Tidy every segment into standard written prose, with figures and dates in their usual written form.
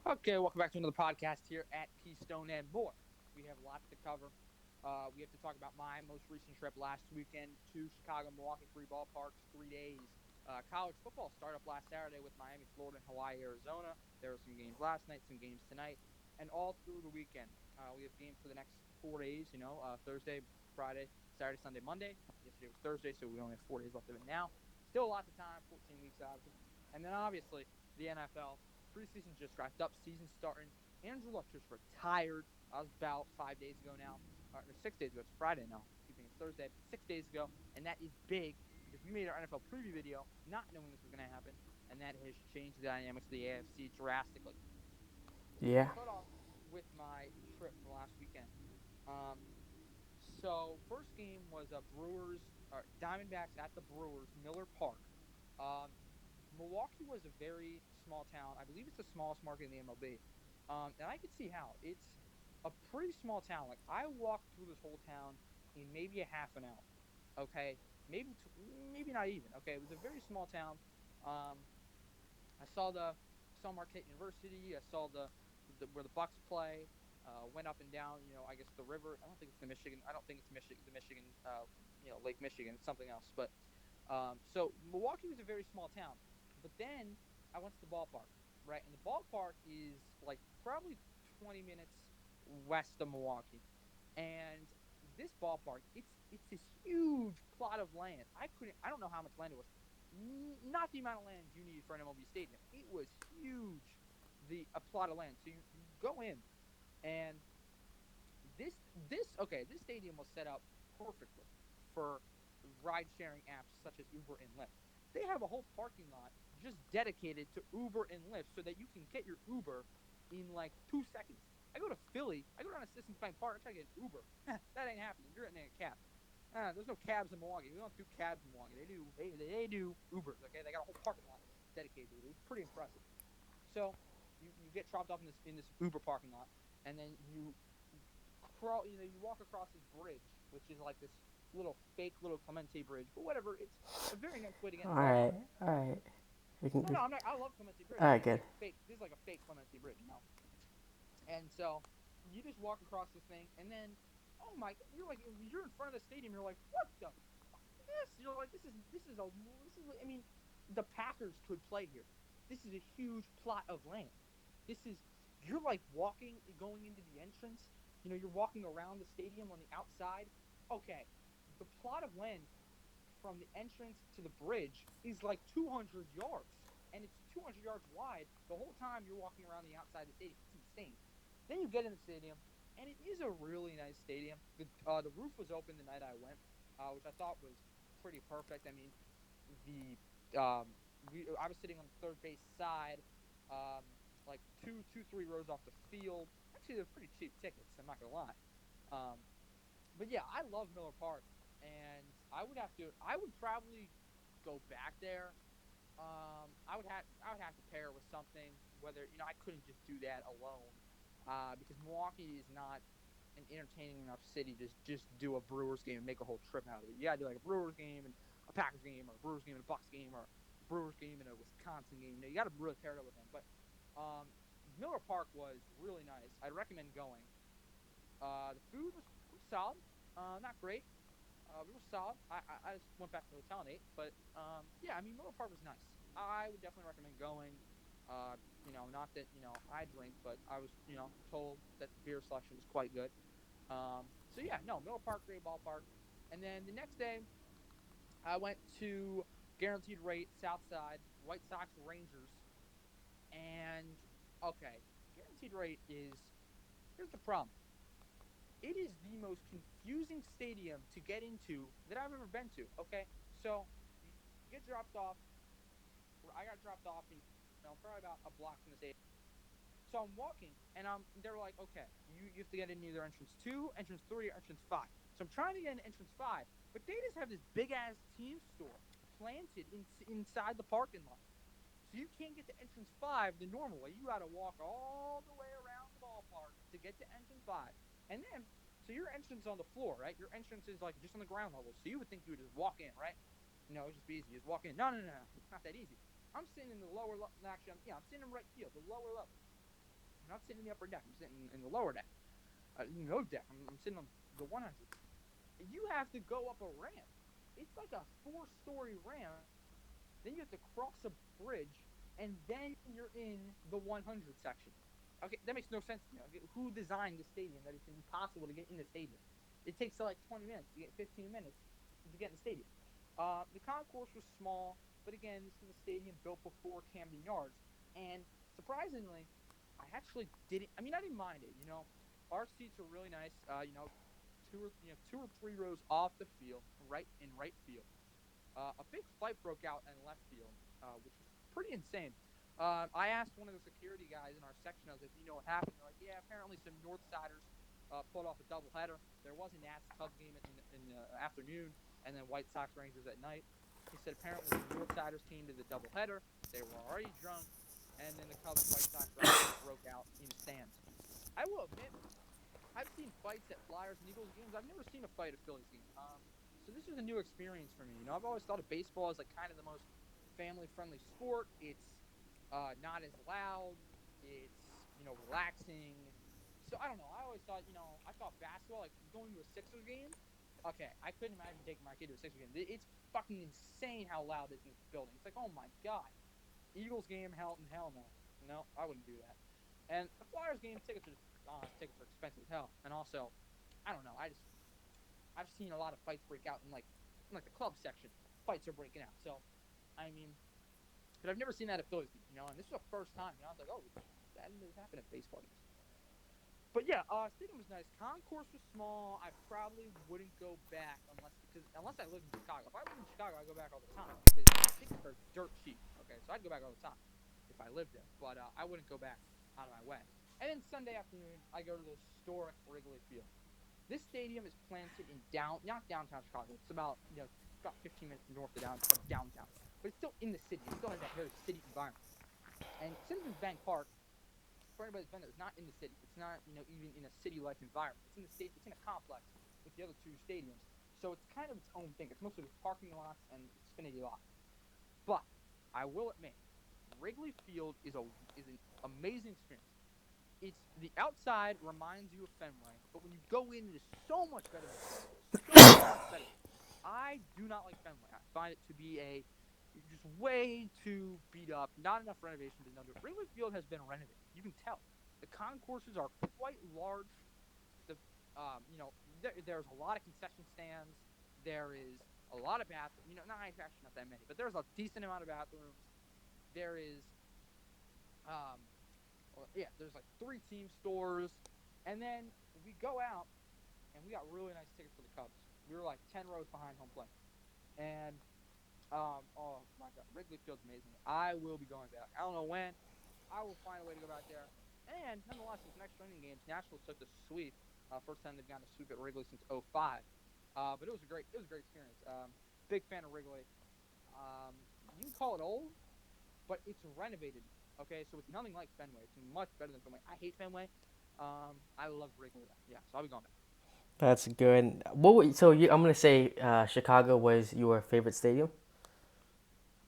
Okay, welcome back to another podcast here at Keystone and more. We have lots to cover. We have to talk about my most recent trip last weekend to Chicago, Milwaukee, three ballparks, 3 days. College football started up last Saturday with Miami, Florida, and Hawaii, Arizona. There were some games last night, some games tonight, and all through the weekend. We have games for the next 4 days, Thursday, Friday, Saturday, Sunday, Monday. Yesterday was Thursday, so we only have 4 days left of it now. Still lots of time, 14 weeks, obviously. And then, obviously, the NFL. Preseason just wrapped up. Season starting. Andrew Luck just retired. That was about 5 days ago now. Or 6 days ago. It's Friday now. Keeping it's Thursday. 6 days ago. And that is big because we made our NFL preview video not knowing this was going to happen. And that has changed the dynamics of the AFC drastically. Yeah. Start off with my trip from last weekend. Um, so first game was Brewers or Diamondbacks at the Brewers Miller Park. Um, Milwaukee was a very small town. I believe it's the smallest market in the MLB. And I could see how it's a pretty small town. Like I walked through this whole town in maybe a half an hour. Okay, maybe not even. Okay, it was a very small town. Um, I saw Marquette University. I saw the where the Bucks play. Went up and down. I guess the river. I don't think it's the Michigan. I don't think it's Michigan. The Michigan. Lake Michigan. It's something else. But so Milwaukee was a very small town. But then I went to the ballpark, right? And the ballpark is like probably 20 minutes west of Milwaukee. And this ballpark, it's this huge plot of land. I don't know how much land it was. Not the amount of land you needed for an MLB stadium. It was huge, a plot of land. So you go in, and this this stadium was set up perfectly for ride sharing apps such as Uber and Lyft. They have a whole parking lot just dedicated to Uber and Lyft so that you can get your Uber in like 2 seconds. I go to Philly, I go down to Citizens Bank Park, I try to get an Uber. That ain't happening. You're getting a cab. There's no cabs in Milwaukee. We don't do cabs in Milwaukee. They do Ubers. Okay, they got a whole parking lot dedicated to it. It was pretty impressive. So you get dropped off in this Uber parking lot, and then you walk across this bridge, which is like this little Clemente bridge, but whatever. It's a very nice way to get in All the right. ballpark. All right. We can. No, no, I'm not. I love Clemente Bridge. All I'm right. saying Good. this is like a fake Clemente Bridge. And so you just walk across this thing, and then oh my, you're in front of the stadium. You're like, what the fuck is this? You're like, this is. I mean, the Packers could play here. This is a huge plot of land. This is you're like going into the entrance. You're walking around the stadium on the outside. Okay, the plot of land from the entrance to the bridge is like 200 yards, and it's 200 yards wide the whole time you're walking around the outside of the stadium. It's insane. Then you get in the stadium, and it is a really nice stadium. The roof was open the night I went, which I thought was pretty perfect. I mean, the I was sitting on the third base side, um, like three rows off the field. Actually, they're pretty cheap tickets. I'm not gonna lie. Um, but yeah, I love Miller Park, and I would probably go back there. I would have to pair it with something. Whether I couldn't just do that alone, because Milwaukee is not an entertaining enough city to just do a Brewers game and make a whole trip out of it. You gotta do like a Brewers game and a Packers game, or a Brewers game and a Bucks game, or a Brewers game and a Wisconsin game. You gotta really pair it up with them. But um, Miller Park was really nice. I'd recommend going. The food was solid, not great. It was solid. I just went back to the hotel and ate, but yeah, I mean Miller Park was nice. I would definitely recommend going. Not that I drink, but I was told that the beer selection was quite good. So yeah, no, Miller Park, great ballpark. And then the next day, I went to Guaranteed Rate Southside White Sox Rangers, and okay, Guaranteed Rate is here's the problem. It is the most confusing stadium to get into that I've ever been to. Okay, so you get dropped off. I got dropped off, probably about a block from the stadium. So I'm walking, and they're like, okay, you have to get in either entrance 2, entrance 3, or entrance 5. So I'm trying to get in entrance 5, but they just have this big ass team store planted inside the parking lot. So you can't get to entrance 5 the normal way. You got to walk all the way around the ballpark to get to entrance 5. And then, so your entrance on the floor, right? Your entrance is like just on the ground level. So you would think you would just walk in, right? It'd just be easy. Just walk in. No, no, no, no. It's not that easy. I'm sitting in the lower level. Actually, I'm sitting in right field, the lower level. I'm not sitting in the upper deck. I'm sitting in the lower deck. No deck. I'm sitting on the 100. You have to go up a ramp. It's like a 4-story ramp. Then you have to cross a bridge, and then you're in the 100 section. Okay, that makes no sense to me. Okay, who designed the stadium that it's impossible to get in the stadium? It takes like 20 minutes to get 15 minutes to get in the stadium. The concourse was small, but again, this is a stadium built before Camden Yards, and surprisingly, I actually didn't. I mean, I didn't mind it. Our seats were really nice. Two or three rows off the field, right field. A big fight broke out in left field, which was pretty insane. I asked one of the security guys in our section, I was like, "Do you know what happened?" They're like, "Yeah, apparently some Northsiders pulled off a doubleheader. There was a Nats Cubs game in the afternoon, and then White Sox Rangers at night." He said apparently the Northsiders came to the doubleheader. They were already drunk, and then the Cubs White Sox Rangers broke out in the stands. I will admit, I've seen fights at Flyers and Eagles games. I've never seen a fight at Phillies game. So this was a new experience for me. I've always thought of baseball as like kind of the most family-friendly sport. It's not as loud. It's relaxing. So I don't know. I always thought I thought basketball, like going to a Sixers game. Okay, I couldn't imagine taking my kid to a Sixers game. It's fucking insane how loud it is in this building. It's like, oh my god. Eagles game, hell no. No, I wouldn't do that. And the Flyers game tickets are expensive as hell. And also, I don't know. I've seen a lot of fights break out in like the club section. Fights are breaking out. So, I mean, but I've never seen that at Phillies games, and this was the first time. I was like, oh, that didn't happen at baseball games. But yeah, stadium was nice. Concourse was small. I probably wouldn't go back unless I lived in Chicago. If I lived in Chicago, I'd go back all the time because tickets are dirt cheap. Okay, so I'd go back all the time if I lived there. But I wouldn't go back out of my way. And then Sunday afternoon, I go to the historic Wrigley Field. This stadium is planted in not downtown Chicago. It's about 15 minutes north of downtown, but it's still in the city. It still has that very city environment. And Citizens Bank Park, for anybody that's been there, it's not in the city. It's not even in a city-like environment. It's in the state. It's in a complex with the other two stadiums. So it's kind of its own thing. It's mostly parking lots and Xfinity lots. But I will admit, Wrigley Field is an amazing experience. It's the outside reminds you of Fenway, but when you go in, it is so much better than Fenway. So much better. I do not like Fenway. I find it to be just way too beat up. Not enough renovation to do it. Wrigley Field has been renovated. You can tell. The concourses are quite large. There's a lot of concession stands. There is a lot of bathrooms. Actually not that many, but there's a decent amount of bathrooms. There is there's like 3 team stores, and then we go out, and we got really nice tickets for the Cubs. We were like 10 rows behind home plate, and oh my god, Wrigley Field's amazing. I will be going back. I don't know when. I will find a way to go back there. And nonetheless, it's next training games. Nationals took the sweep. First time they've gotten a sweep at Wrigley since '05. But it was a great experience. Big fan of Wrigley. You can call it old, but it's renovated. Okay, so it's nothing like Fenway. It's much better than Fenway. I hate Fenway. I love Wrigley though. Yeah, so I'll be going back. That's good. I'm gonna say Chicago was your favorite stadium.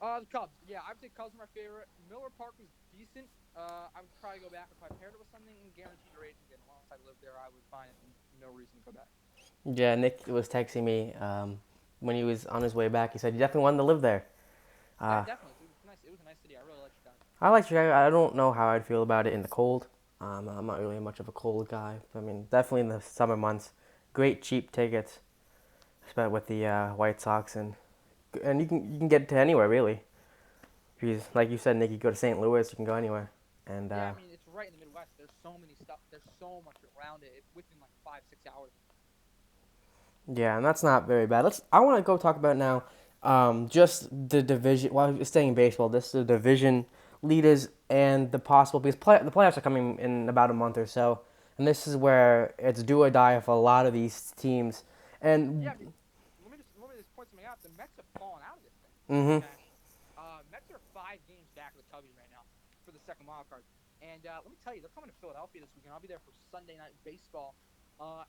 The Cubs. Yeah, I would say Cubs are my favorite. Miller Park was decent. I would probably go back if I paired it with something guaranteed rate again. Once I lived there, I would find no reason to go back. Yeah, Nick was texting me when he was on his way back. He said he definitely wanted to live there. Yeah, definitely. It was nice. It was a nice city. I really like Chicago. I like Chicago. I don't know how I'd feel about it in the cold. I'm not really much of a cold guy. I mean, definitely in the summer months, great cheap tickets, especially with the White Sox and you can get to anywhere really. Because like you said, Nick, you go to St. Louis, you can go anywhere. And Yeah, I mean it's right in the Midwest. There's so many stuff. There's so much around it. It's within like 5-6 hours. yeah, and that's not very bad. I want to go talk about now, just the division. While we're staying in baseball, this is the division leaders and the possible because the playoffs are coming in about a month or so, and this is where it's do or die for a lot of these teams. And Yeah, let me just point something out. The Mets have fallen out of this thing. mm-hmm. Okay. Mets are 5 games back of the Cubbies right now for the second wild card. And let me tell you, they're coming to Philadelphia this weekend. I'll be there for Sunday Night Baseball. I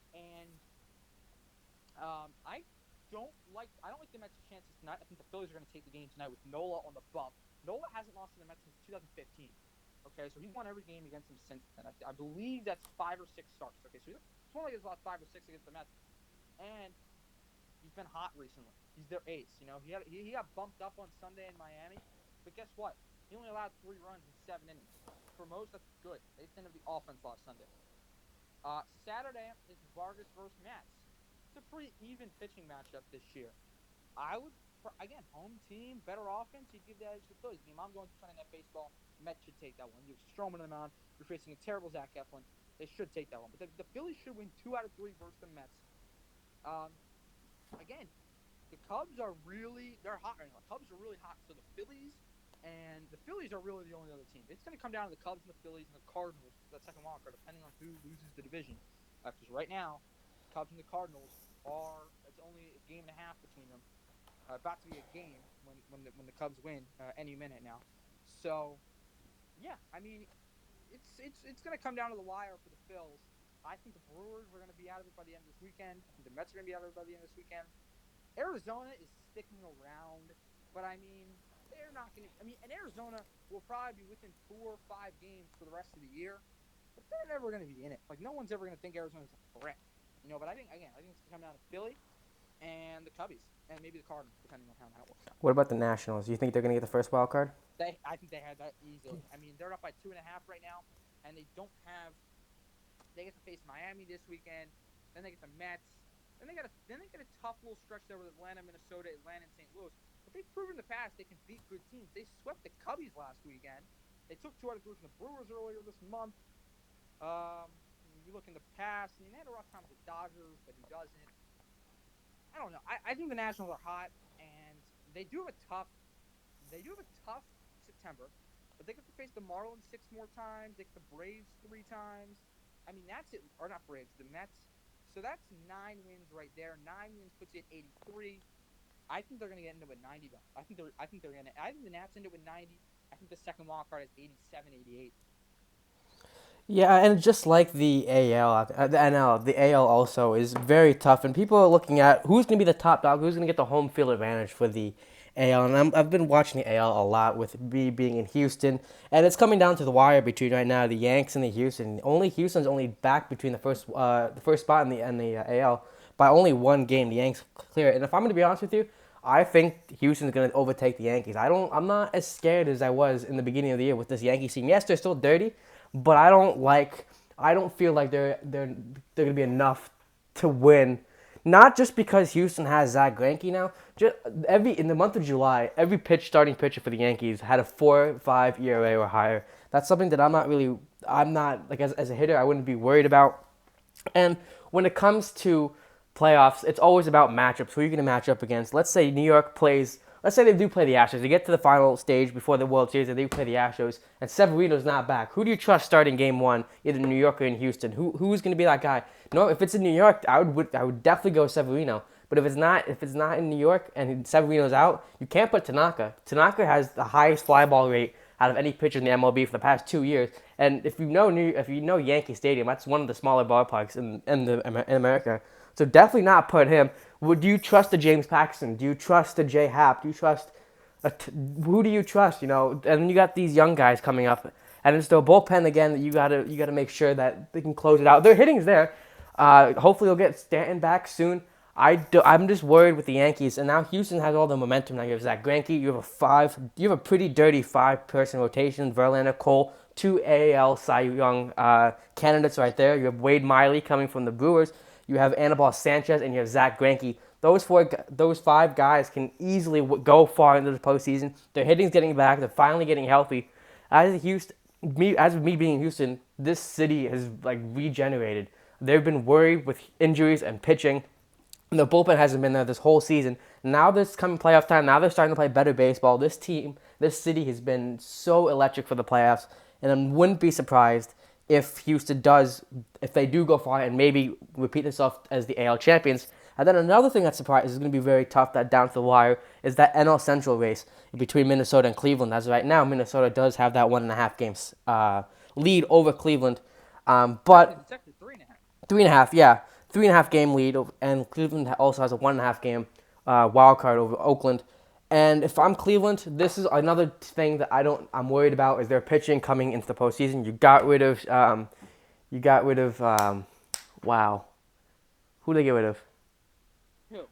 don't like the Mets' chances tonight. I think the Phillies are going to take the game tonight with Nola on the bump. Nola hasn't lost to the Mets since 2015. Okay, so he's won every game against them since then. I believe that's 5 or 6 starts. Okay, so it's one of his last 5 or 6 against the Mets, and he's been hot recently. He's their ace. He got bumped up on Sunday in Miami, but guess what? He only allowed 3 runs in 7 innings. For most, that's good. They didn't have the offense last Sunday. Saturday is Vargas versus Mets. It's a pretty even pitching matchup this year. I would, again, home team, better offense. You'd give that edge to the Phillies. I'm going to Sunday Night Baseball. Mets should take that one. You have Stroman on the mound. You're facing a terrible Zach Eflin. They should take that one. But the Phillies should win 2 out of 3 versus the Mets. Again, the Cubs are they're hot right now. The Cubs are really hot. So the Phillies are really the only other team. It's going to come down to the Cubs and the Phillies and the Cardinals, that second wild card, depending on who loses the division. Because right now, Cubs and the Cardinals it's only a game and a half between them. About to be a game when the Cubs win any minute now. So, yeah, I mean, it's going to come down to the wire for the Phils. I think the Brewers are going to be out of it by the end of this weekend. I think the Mets are going to be out of it by the end of this weekend. Arizona is sticking around, but I mean, they're not going to. I mean, and Arizona will probably be within 4 or 5 games for the rest of the year, but they're never going to be in it. Like, no one's ever going to think Arizona's a threat, But I think it's going to come down to Philly and the Cubbies, and maybe the Cardinals, depending on how that works out. What about the Nationals? Do you think they're going to get the first wild card? I think they had that easily. I mean, they're up by 2.5 right now, and they don't have. They get to face Miami this weekend. Then they get the Mets. Then they get a tough little stretch there with Atlanta, Minnesota, Atlanta, and St. Louis. But they've proven in the past they can beat good teams. They swept the Cubbies last weekend. They took 2 out of 3 from the Brewers earlier this month. You look in the past. I mean, they had a rough time with the Dodgers, but who doesn't? I don't know. I think the Nationals are hot, and they do have a tough September. But they get to face the Marlins 6 more times. They get the Braves 3 times. I mean, that's it. Or not Braves, the Mets. So that's 9 wins right there. 9 wins puts you at 83. I think they're going to get into it 90 though. I think the Nats end it with 90. I think the second wild card is 87, 88. Yeah, and just like the AL, the NL, the AL also is very tough, and people are looking at who's going to be the top dog, who's going to get the home field advantage for the AL, and I've been watching the AL a lot with me being in Houston, and it's coming down to the wire between right now the Yanks and the Houston. Houston's only back between the first spot in the AL by only 1 game. The Yanks clear it, and if I'm going to be honest with you, I think Houston's going to overtake the Yankees. I'm not as scared as I was in the beginning of the year with this Yankees team. Yes, they're still dirty, but I don't feel like they're going to be enough to win. Not just because Houston has Zach Greinke now. In the month of July, every starting pitcher for the Yankees had a 4.5 ERA or higher. That's something that I'm not like as a hitter, I wouldn't be worried about. And when it comes to playoffs, it's always about matchups. Who are you going to match up against? Let's say Let's say they do play the Astros. They get to the final stage before the World Series and they play the Astros, and Severino's not back. Who do you trust starting Game 1, either New York or in Houston? Who's going to be that guy? No, if it's in New York, I would definitely go Severino. But if it's not in New York and Severino's out, you can't put Tanaka. Tanaka has the highest fly ball rate out of any pitcher in the MLB for the past 2 years. And if you know Yankee Stadium, that's one of the smaller ballparks in America. So definitely not put him. Would you trust the James Paxton? Do you trust the J Happ? Do you trust who do you trust? And then you got these young guys coming up, and it's the bullpen again that you gotta make sure that they can close it out. Their hitting's there. Hopefully they'll get Stanton back soon. I'm just worried with the Yankees, and now Houston has all the momentum. Now you have Zach Greinke. You have a pretty dirty 5-person rotation. Verlander, Cole, 2 AL Cy Young candidates right there. You have Wade Miley coming from the Brewers. You have Anibal Sanchez, and you have Zach Greinke. Those 5 guys can easily go far into the postseason. Their hitting's getting back. They're finally getting healthy. As me being in Houston, this city has regenerated. They've been worried with injuries and pitching. And the bullpen hasn't been there this whole season. Now this coming playoff time, now they're starting to play better baseball. This city has been so electric for the playoffs, and I wouldn't be surprised if they do go far and maybe repeat themselves as the AL champions. And then another thing that's surprising is going to be very tough, that down to the wire, is that NL Central race between Minnesota and Cleveland. As of right now, Minnesota does have that 1.5 games lead over Cleveland. But it's actually 3.5. 3.5, yeah. 3.5 game lead, and Cleveland also has a 1.5 game wild card over Oakland. And if I'm Cleveland, this is another thing that I'm worried about is their pitching coming into the postseason. You got rid of, wow, who did they get rid of? Who?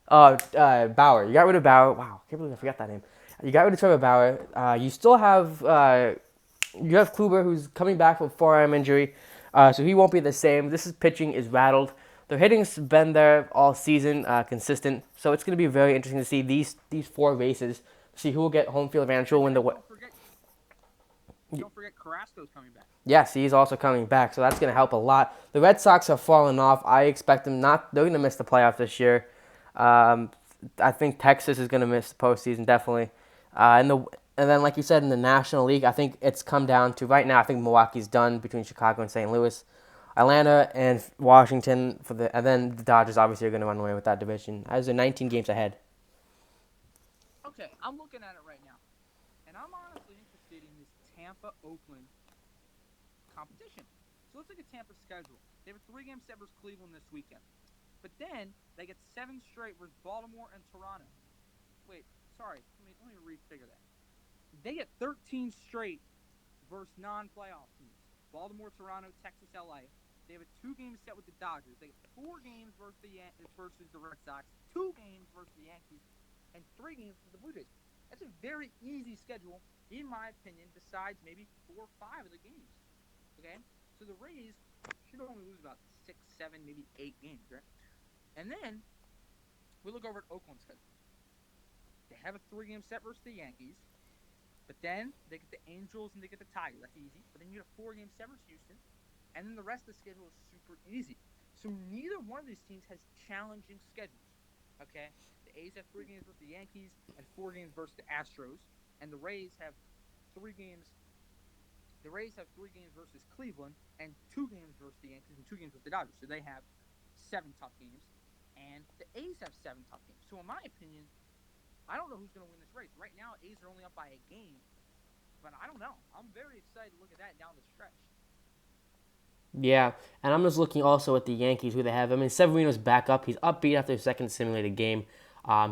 Bauer. You got rid of Bauer. Wow, I can't believe I forgot that name. You got rid of Trevor Bauer. You still have Kluber, who's coming back from forearm injury, so he won't be the same. This is pitching is rattled. Their hitting's been there all season, consistent. So it's going to be very interesting to see these four races. See who will get home field advantage. Who will win the. Don't forget Carrasco's coming back. Yes, he's also coming back, so that's going to help a lot. The Red Sox have fallen off. I expect them not. They're going to miss the playoffs this year. I think Texas is going to miss the postseason definitely. And then, like you said, in the National League, I think it's come down to right now. I think Milwaukee's done between Chicago and St. Louis, Atlanta and Washington and then the Dodgers obviously are going to run away with that division as they're 19 games ahead. Okay, I'm looking at it right now, and I'm honestly interested in this Tampa-Oakland competition. So let's look at Tampa's schedule. They have a 3-game set versus Cleveland this weekend. But then they get 7 straight versus Baltimore and Toronto. Wait, sorry. Let me refigure that. They get 13 straight versus non-playoff teams. Baltimore, Toronto, Texas, LA. They have a 2-game set with the Dodgers. They have 4 games versus the Red Sox, 2 games versus the Yankees, and 3 games versus the Blue Jays. That's a very easy schedule, in my opinion, besides maybe 4 or 5 of the games. Okay? So the Rays should only lose about 6, 7, maybe 8 games, right? And then we look over at Oakland's schedule. They have a 3-game set versus the Yankees, but then they get the Angels and they get the Tigers. That's easy. But then you get a 4-game set versus Houston, and then the rest of the schedule is super easy. So neither one of these teams has challenging schedules. Okay? The A's have 3 games versus the Yankees and 4 games versus the Astros, and the Rays have 3 games. The Rays have 3 games versus Cleveland and 2 games versus the Yankees and 2 games versus the Dodgers. So they have 7 tough games, and the A's have 7 tough games. So in my opinion, I don't know who's going to win this race. Right now, A's are only up by a game, but I don't know. I'm very excited to look at that down the stretch. Yeah, and I'm just looking also at the Yankees, who they have. I mean, Severino's back up. He's upbeat after his second simulated game.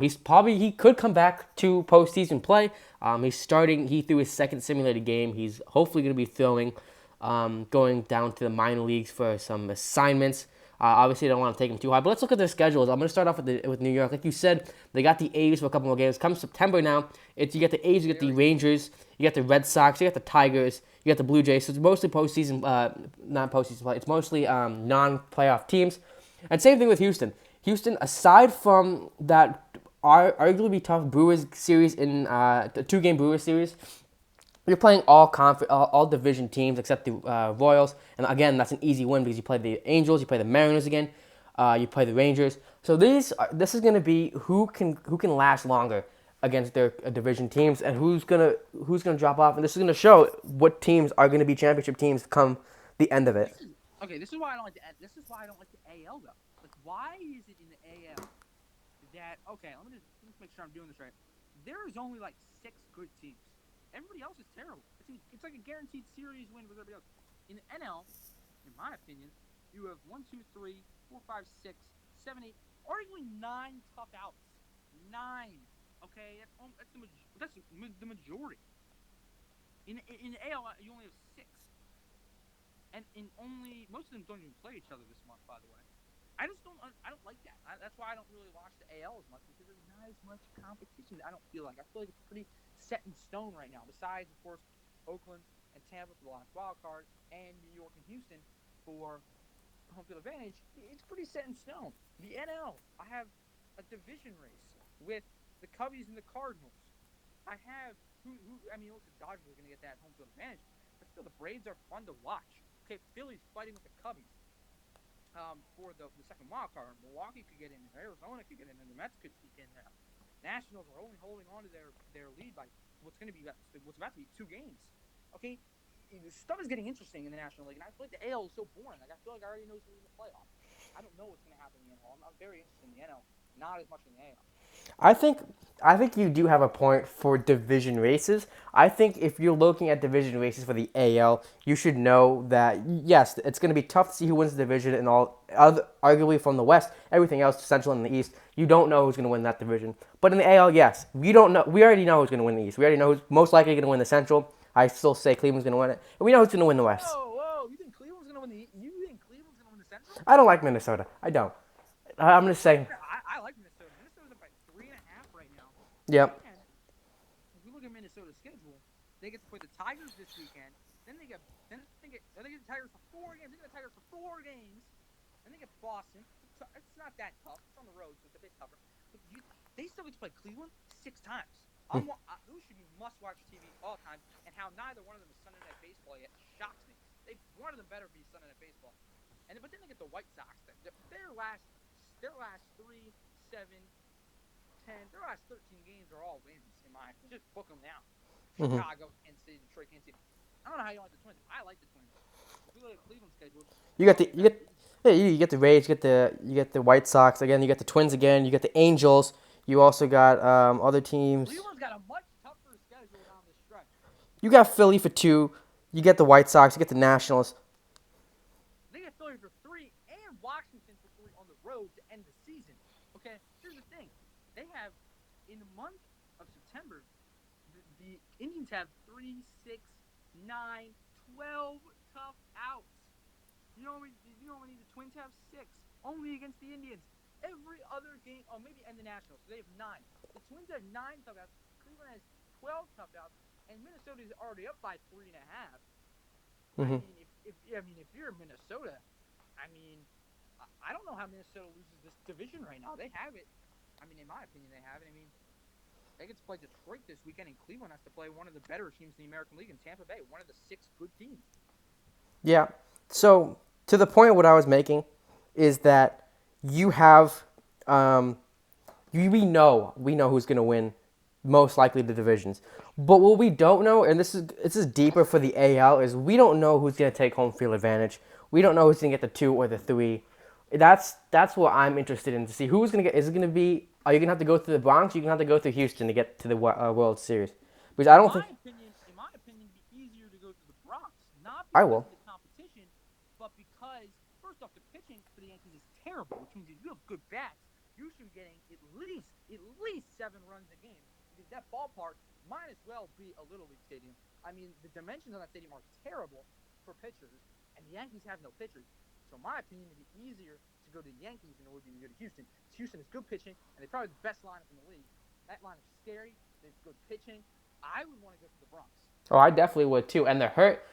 He could come back to postseason play. He threw his second simulated game. He's hopefully going to be throwing, going down to the minor leagues for some assignments. Obviously, I don't want to take him too high, but let's look at their schedules. I'm going to start off with New York. Like you said, they got the A's for a couple more games. Come September now, you get the A's, you get the Rangers, you get the Red Sox, you get the Tigers, you get the Blue Jays. So it's mostly postseason, not postseason play. It's mostly non-playoff teams. And same thing with Houston. Houston, aside from that arguably tough Brewers series in the 2-game Brewers series, you're playing all division teams except the Royals, and again that's an easy win because you play the Angels, you play the Mariners again, you play the Rangers. So this is going to be who can last longer against their division teams, and who's gonna drop off, and this is going to show what teams are going to be championship teams come the end of it. This is why I don't like the AL though. Like, why is it in the AL that let me just make sure I'm doing this right. There is only like 6 good teams. Everybody else is terrible. It's like a guaranteed series win with everybody else. In the NL, in my opinion, you have 1, 2, 3, 4, 5, 6, 7, 8, arguably 9 tough outs. 9. Okay, that's the majority. In the AL, you only have 6, and most of them don't even play each other this month. By the way, I don't like that. That's why I don't really watch the AL as much, because there's not as much competition. I feel like it's pretty set in stone right now. Besides, of course, Oakland and Tampa for the last wild card, and New York and Houston for home field advantage, it's pretty set in stone. The NL, I have a division race with the Cubbies and the Cardinals. I have the Dodgers are going to get that home field advantage, but still, the Braves are fun to watch. Okay, Philly's fighting with the Cubbies for the second wild card. Milwaukee could get in there. Arizona could get in there. The Mets could sneak in there. Nationals are only holding on to their lead by what's about to be 2 games. Okay, stuff is getting interesting in the National League, and I feel like the AL is so boring. Like, I feel like I already know who's in the playoffs. I don't know what's going to happen in the NL. I'm very interested in the NL, not as much in the AL. I think I think you do have a point for division races. I think if you're looking at division races for the AL, you should know that yes, it's going to be tough to see who wins the division and all. Arguably from the West, everything else, Central and the East, you don't know who's going to win that division. But in the AL, yes, we don't know. We already know who's going to win the East. We already know who's most likely going to win the Central. I still say Cleveland's going to win it, and we know who's going to win the West. Whoa! You think Cleveland's gonna win the Central? I don't like Minnesota. I don't. I'm just saying. I like Minnesota. Minnesota's up by 3.5 right now. Yep. And if we look at Minnesota's schedule, they get to play the Tigers this weekend. Then they get the Tigers for 4 games. They get the Tigers for 4 games. Then they get Boston. It's not that tough. It's on the road, so it's a bit tougher. But they still get to play Cleveland 6 times. Those should be must-watch TV all time. And how neither one of them is Sunday Night Baseball yet shocks me. One of them better be Sunday Night Baseball. But then they get the White Sox. Their last 3, 7, 10, their last 13 games are all wins in my opinion. Just book them now. Mm-hmm. Chicago, Kansas City, Detroit, Kansas City. I don't know how you like the Twins. I like the Twins. If we look at Cleveland's schedule, You get the Rays, you get the White Sox again, you get the Twins again, you get the Angels. You also got other teams. Cleveland's got a much tougher schedule down the stretch. You got Philly for 2. You get the White Sox. You get the Nationals. They get Philly for 3 and Washington for 3 on the road to end the season. Okay, here's the thing. They have, in the month of September, the Indians have 3, 6, 9, 12 tough outs. You know how many the Twins have? 6. Only against the Indians. Every other game, maybe and the Nationals. So they have 9. The Twins have 9 tough outs. Cleveland has 12 tough outs, and Minnesota is already up by 3.5. Mm-hmm. I mean, if you're Minnesota, I don't know how Minnesota loses this division right now. They have it. In my opinion, they have it. They get to play Detroit this weekend, and Cleveland has to play one of the better teams in the American League in Tampa Bay, one of the 6 good teams. Yeah. So to the point, what I was making is that you have, we know who's going to win, most likely the divisions. But what we don't know, and this is deeper for the AL, is we don't know who's going to take home field advantage. We don't know who's going to get the 2 or the 3. That's what I'm interested in to see who's going to get. Is it going to be? Are you going to have to go through the Bronx? You're going to have to go through Houston to get to the World Series. Because I don't think. In my opinion, it'd be easier to go to the Bronx, not I because will. of the competition, but because first off, the pitching for the Yankees is terrible, which means if you have good bats, you should be getting at least 7 runs a game. Because that ballpark might as well be a Little League stadium. The dimensions of that stadium are terrible for pitchers, and the Yankees have no pitchers. So in my opinion, it'd be easier to go to the Yankees than it would be to go to Houston. Houston is good pitching, and they're probably the best lineup in the league. That lineup's scary. They have good pitching. I would want to go to the Bronx. Oh, I definitely would too. And they're hurt.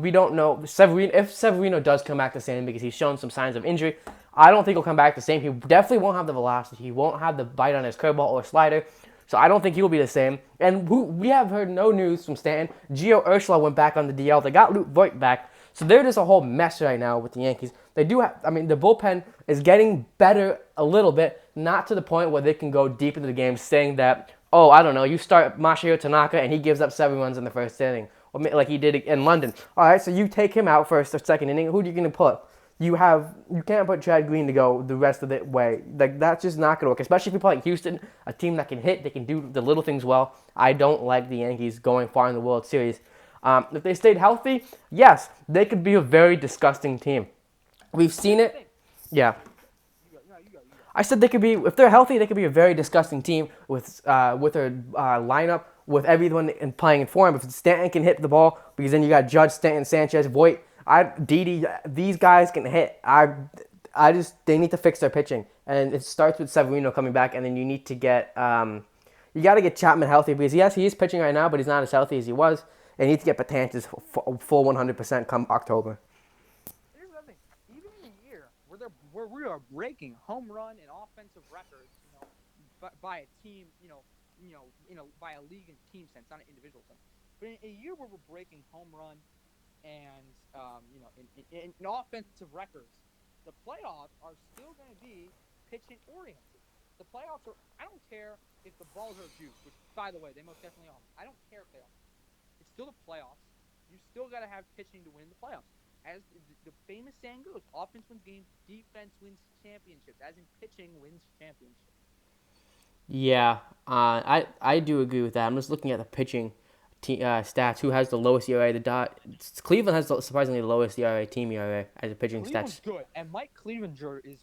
We don't know if Severino does come back the same because he's shown some signs of injury. I don't think he'll come back the same. He definitely won't have the velocity. He won't have the bite on his curveball or slider. So I don't think he'll be the same. And we have heard no news from Stanton. Gio Urshela went back on the DL. They got Luke Voigt back. So they're just a whole mess right now with the Yankees. They do have, the bullpen is getting better a little bit, not to the point where they can go deep into the game saying that, oh, I don't know, you start Masahiro Tanaka and he gives up 7 runs in the first inning, like he did in London. All right, so you take him out first or second inning. Who are you going to put? You can't put Chad Green to go the rest of the way. Like, that's just not going to work, especially if you play like Houston, a team that can hit, they can do the little things well. I don't like the Yankees going far in the World Series. If they stayed healthy, yes, they could be a very disgusting team. We've seen it. Yeah. I said they could be, if they're healthy, they could be a very disgusting team with their lineup, with everyone playing in form. If Stanton can hit the ball, because then you got Judge, Stanton, Sanchez, Voit, Didi, these guys can hit. They need to fix their pitching. And it starts with Severino coming back, and then you need to get, you got to get Chapman healthy, because yes, he is pitching right now, but he's not as healthy as he was. And you need to get Betances full 100% come October. Here's the thing: even in a year where we are breaking home run and offensive records, by a team, by a league and team sense, not an individual sense. But in a year where we're breaking home run and in offensive records, the playoffs are still going to be pitching oriented. The playoffs are. I don't care if the balls are juiced, which, by the way, they most definitely are. I don't care if they are. It's still the playoffs. You still got to have pitching to win the playoffs. As the famous saying goes, offense wins games, defense wins championships. As in, pitching wins championships. Yeah, I do agree with that. I'm just looking at the pitching stats. Who has the lowest ERA? Cleveland has surprisingly the lowest ERA, team ERA, as a pitching Cleveland's stats. good, and Mike Clevenger is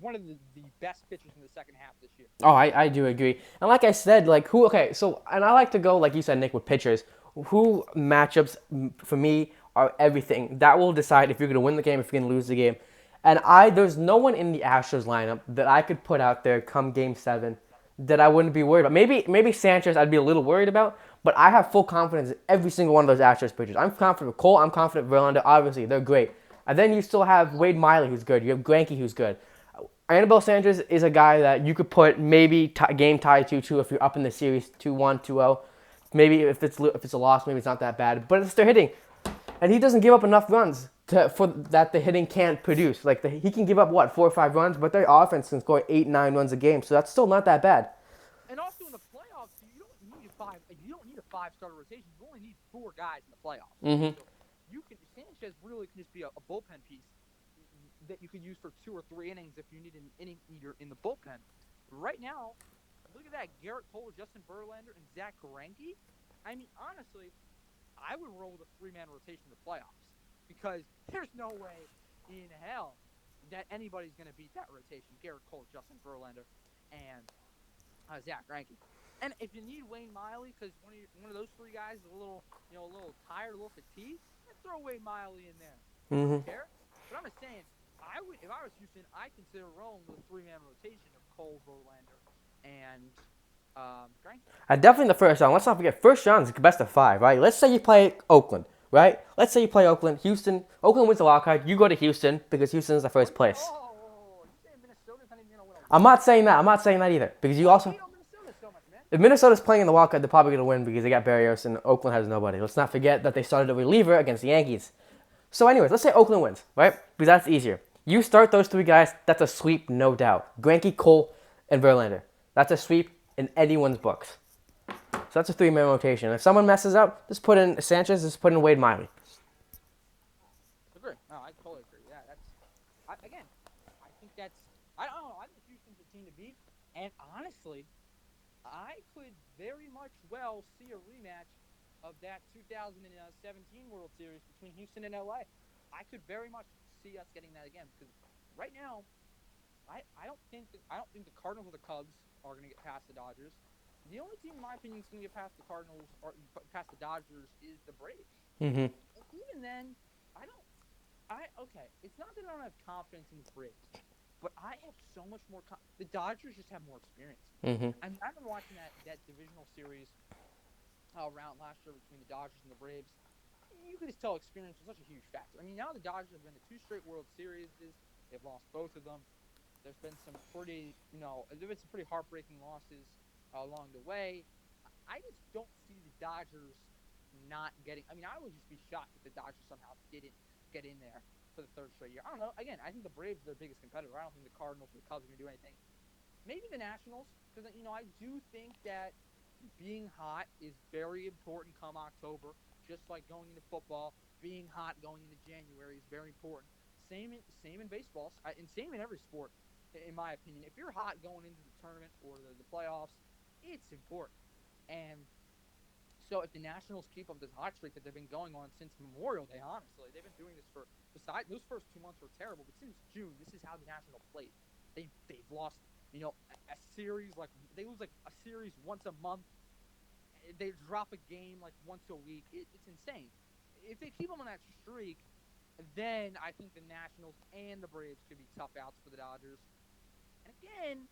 one of the best pitchers in the second half this year. Oh, I do agree. And like I said, like who? Okay, so and I like to go like you said, Nick, with pitchers. Who matchups for me are everything that will decide if you're gonna win the game, if you're gonna lose the game. And there's no one in the Astros lineup that I could put out there come Game 7 that I wouldn't be worried about. Maybe Sanchez I'd be a little worried about, but I have full confidence in every single one of those Astros pitchers. I'm confident with Cole. I'm confident with Verlander. Obviously, they're great. And then you still have Wade Miley, who's good. You have Greinke, who's good. Anibal Sanchez is a guy that you could put maybe game tie 2-2 if you're up in the series 2-1, 2-0. Maybe if it's a loss, maybe it's not that bad. But it's their hitting, and he doesn't give up enough runs for that the hitting can't produce. Like he can give up what 4 or 5 runs, but their offense can score 8, 9 runs a game, so that's still not that bad. And also in the playoffs, you don't need a five. You don't need a five-starter rotation. You only need four guys in the playoffs. Mm-hmm. So you can Sanchez really can just be a bullpen piece that you could use for 2 or 3 innings if you need an inning eater in the bullpen. Right now, look at that: Garrett Cole, Justin Verlander, and Zach Greinke. I mean, honestly, I would roll with a 3-man rotation in the playoffs because there's no way in hell that anybody's going to beat that rotation: Garrett Cole, Justin Verlander, and Zach Greinke. And if you need Wayne Miley because one of those 3 guys is a little tired, a little fatigued, then throw Wayne Miley in there. I don't Mm-hmm. care. But I'm just saying, if I was Houston, I consider rolling with a 3-man rotation of Cole, Verlander, and Greinke. Definitely in the first round. Let's not forget, first round is best of 5, right? Let's say you play Oakland, right? Let's say you play Oakland, Houston. Oakland wins the wild card. You go to Houston because Houston's the first place. You saying Minnesota's not even going to win a I'm wild not card? saying that. I'm not saying that either because you Why do you also hate on Minnesota so much, man? if Minnesota's playing in the wild card, they're probably going to win because they got Barrios and Oakland has nobody. Let's not forget that they started a reliever against the Yankees. So, anyways, let's say Oakland wins, right? Because that's easier. You start those 3 guys, that's a sweep, no doubt. Greinke, Cole, and Verlander. That's a sweep in anyone's books. So that's a 3-man rotation. If someone messes up, just put in Sanchez, just put in Wade Miley. Agree. No, I totally agree. Yeah, again, I think that's. I don't know. I think Houston's a team to beat, and honestly, I could very much well see a rematch of that 2017 World Series between Houston and LA. I could very much see us getting that again because right now, I don't think the Cardinals or the Cubs are going to get past the Dodgers. The only team, in my opinion, that's going to get past the Cardinals or past the Dodgers is the Braves. Mm-hmm. And even then, I don't. Okay. It's not that I don't have confidence in the Braves, but I have so much more. The Dodgers just have more experience. Mm-hmm. I remember watching that divisional series round last year between the Dodgers and the Braves. You could just tell experience was such a huge factor. I mean, now the Dodgers have been to 2 straight World Series. They've lost both of them. There's been some pretty heartbreaking losses along the way. I just don't see the Dodgers not getting. I mean, I would just be shocked if the Dodgers somehow didn't get in there for the 3rd straight year. I don't know. Again, I think the Braves are their biggest competitor. I don't think the Cardinals or the Cubs are going to do anything. Maybe the Nationals, because I do think that being hot is very important come October. Just like going into football, being hot going into January is very important. Same in baseball, and same in every sport, in my opinion. If you're hot going into the tournament or the playoffs, it's important. And so if the Nationals keep up this hot streak that they've been going on since Memorial Day, honestly, they've been doing this for. Besides, those first 2 months were terrible, but since June, this is how the Nationals played. They've lost, a series like they lose like a series once a month. They drop a game like once a week. It's insane. If they keep them on that streak, then I think the Nationals and the Braves could be tough outs for the Dodgers. And again,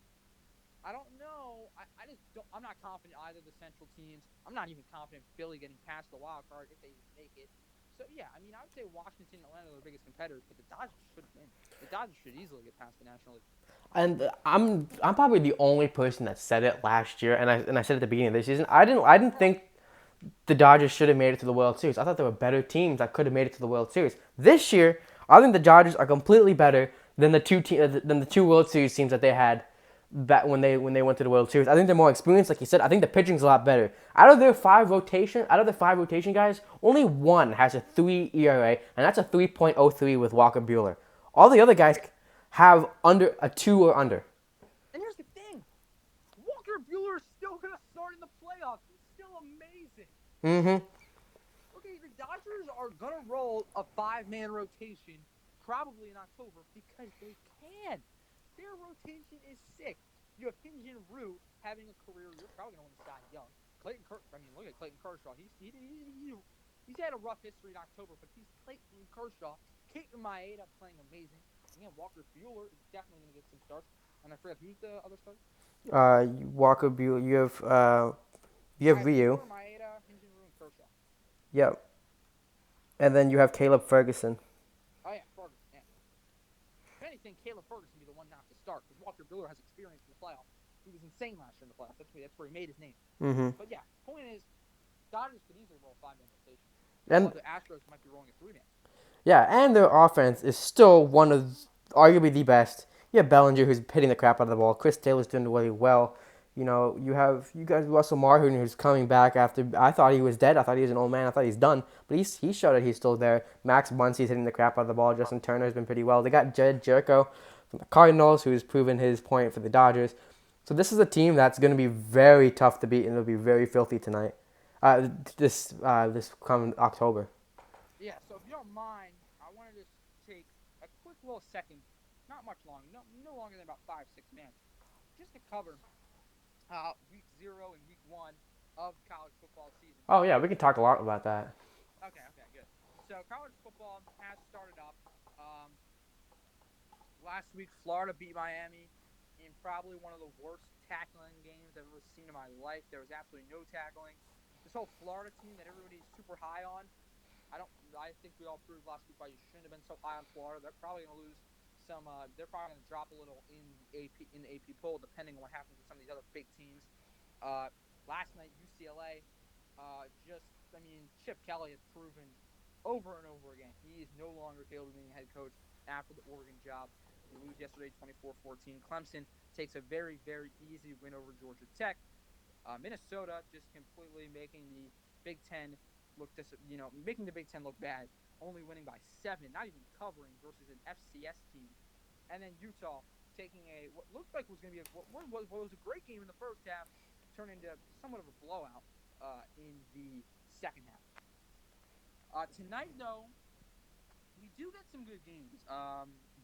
I don't know. I just don't. I'm not confident either of the Central teams. I'm not even confident Philly getting past the wild card if they even make it. So yeah, I mean, I would say Washington and Atlanta are the biggest competitors, but the Dodgers should win. The Dodgers should easily get past the National League. And I'm probably the only person that said it last year, and I said it at the beginning of this season. I didn't think the Dodgers should have made it to the World Series. I thought there were better teams that could have made it to the World Series. This year, I think the Dodgers are completely better than the 2 World Series teams that they had back when they went to the World Series. I think they're more experienced, like you said. I think the pitching's a lot better. Out of the 5 rotation guys, only one has a 3 ERA, and that's a 3.03 with Walker Buehler. All the other guys have under a 2 or under. And here's the thing: Walker Buehler playoffs. He's still amazing. Mm-hmm. Okay, the Dodgers are gonna roll a 5-man rotation probably in October because they can. Their rotation is sick. You have Hyun-Jin Ryu having a career. You're probably gonna win the Cy Young. Look at Clayton Kershaw. He's had a rough history in October, but he's Clayton Kershaw. Keiton Maeda playing amazing. Again, Walker Buehler is definitely gonna get some starts. And I forget who's the other starter. Walker Buehler. You I have have Ryu. Buehler, Maeda, Hyun-Jin Ryu, and Kershaw. Yep. And then you have Caleb Ferguson. Oh yeah, Ferguson. Yeah. If anything, Caleb Ferguson would be the one not to start because Walker Buehler has experience in the playoffs. He was insane last year in the playoffs. That's where he made his name. Mm-hmm. But yeah, point is, Dodgers could easily roll a 5-man rotation, And while the Astros might be rolling a 3-man. yeah, and their offense is still one of arguably the best. You have Bellinger who's hitting the crap out of the ball. Chris Taylor's doing really well. You guys Russell Martin who's coming back after I thought he was dead. I thought he was an old man. I thought he's done. But he showed that he's still there. Max Muncy's hitting the crap out of the ball. Justin Turner's been pretty well. They got Jed Jerko from the Cardinals who's proven his point for the Dodgers. So this is a team that's going to be very tough to beat and it'll be very filthy tonight. This coming October. Yeah, so if you don't mind, I want to just take a quick little second, not much long, no longer than about 5-6 minutes, just to cover week 0 and week 1 of college football season. Oh yeah, we can talk a lot about that. Okay, good. So college football has started up. Um, Last week, Florida beat Miami in probably one of the worst tackling games I've ever seen in my life. There was absolutely no tackling. This whole Florida team that everybody's super high on, I think we all proved last week why you shouldn't have been so high on Florida. They're probably going to lose some. They're probably going to drop a little in the AP poll, depending on what happens with some of these other big teams. Last night, UCLA. Chip Kelly has proven over and over again he is no longer capable of being a head coach after the Oregon job. They lose yesterday 24-14. Clemson takes a very, very easy win over Georgia Tech. Minnesota just completely making the Big Ten making the Big Ten look bad, only winning by 7, not even covering versus an FCS team. And then Utah taking what looked like was going to be what was a great game in the first half, turned into somewhat of a blowout in the second half. Tonight, though, we do get some good games.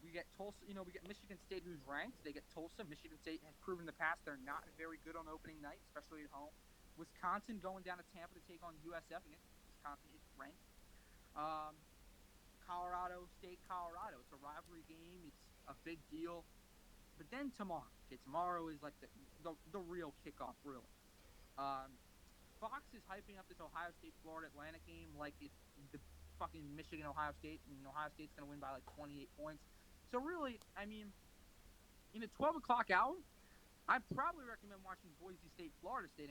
We get Tulsa, we get Michigan State, who's ranked. They get Tulsa. Michigan State has proven in the past they're not very good on opening night, especially at home. Wisconsin going down to Tampa to take on USF. Again, Wisconsin is ranked. Colorado State, Colorado. It's a rivalry game. It's a big deal. But then tomorrow is like the real kickoff, really. Fox is hyping up this Ohio State Florida Atlantic game like it's the fucking Michigan Ohio State, and Ohio State's going to win by like 28 points. So really, in the 12 o'clock hour, I'd probably recommend watching Boise State, Florida State.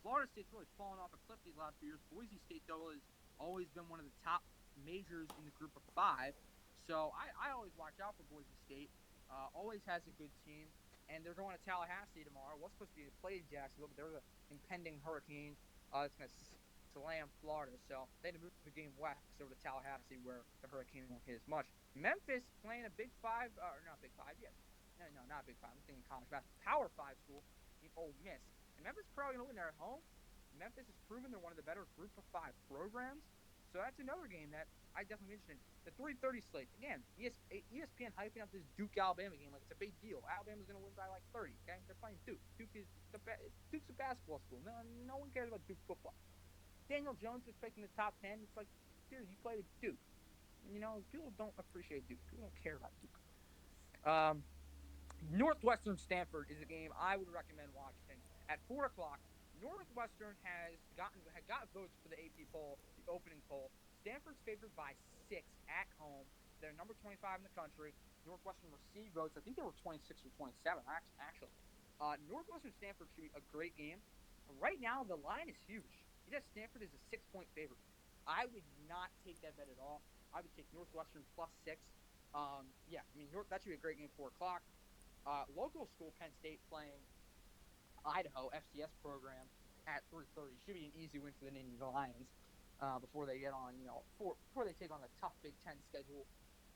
Florida State's really fallen off a cliff these last few years. Boise State, though, has always been one of the top majors in the group of 5. So I always watch out for Boise State. Always has a good team. And they're going to Tallahassee tomorrow. What's supposed to be a play in Jacksonville, but there's an impending hurricane that's going to slam Florida. So they had to move the game west over to Tallahassee where the hurricane won't hit as much. Memphis playing a Big 5, or not Big 5, yeah. No, not Big 5. I'm thinking college basketball. Power 5 school in Ole Miss. And Memphis is probably going to win there at home. Memphis has proven they're one of the better group of 5 programs. So that's another game that I definitely mentioned. The 3:30 slate. Again, ESPN hyping up this Duke-Alabama game like it's a big deal. Alabama's going to win by like 30, okay? They're playing Duke. Duke's a basketball school. No one cares about Duke football. Daniel Jones is picking the top 10. It's like, dude, you played at Duke. People don't appreciate Duke. People don't care about Duke. Northwestern Stanford is a game I would recommend watching at 4 o'clock. Northwestern had got votes for the AP poll, the opening poll. Stanford's favored by 6 at home. They're number 25 in the country. Northwestern received votes. I think they were 26 or 27, actually. Northwestern Stanford should be a great game. Right now, the line is huge. It has Stanford as a 6-point favorite. I would not take that bet at all. I would take Northwestern plus 6. That should be a great game, 4 o'clock. Local school, Penn State playing Idaho FCS program at 3:30 should be an easy win for the Nittany Lions before they get on, before they take on the tough Big Ten schedule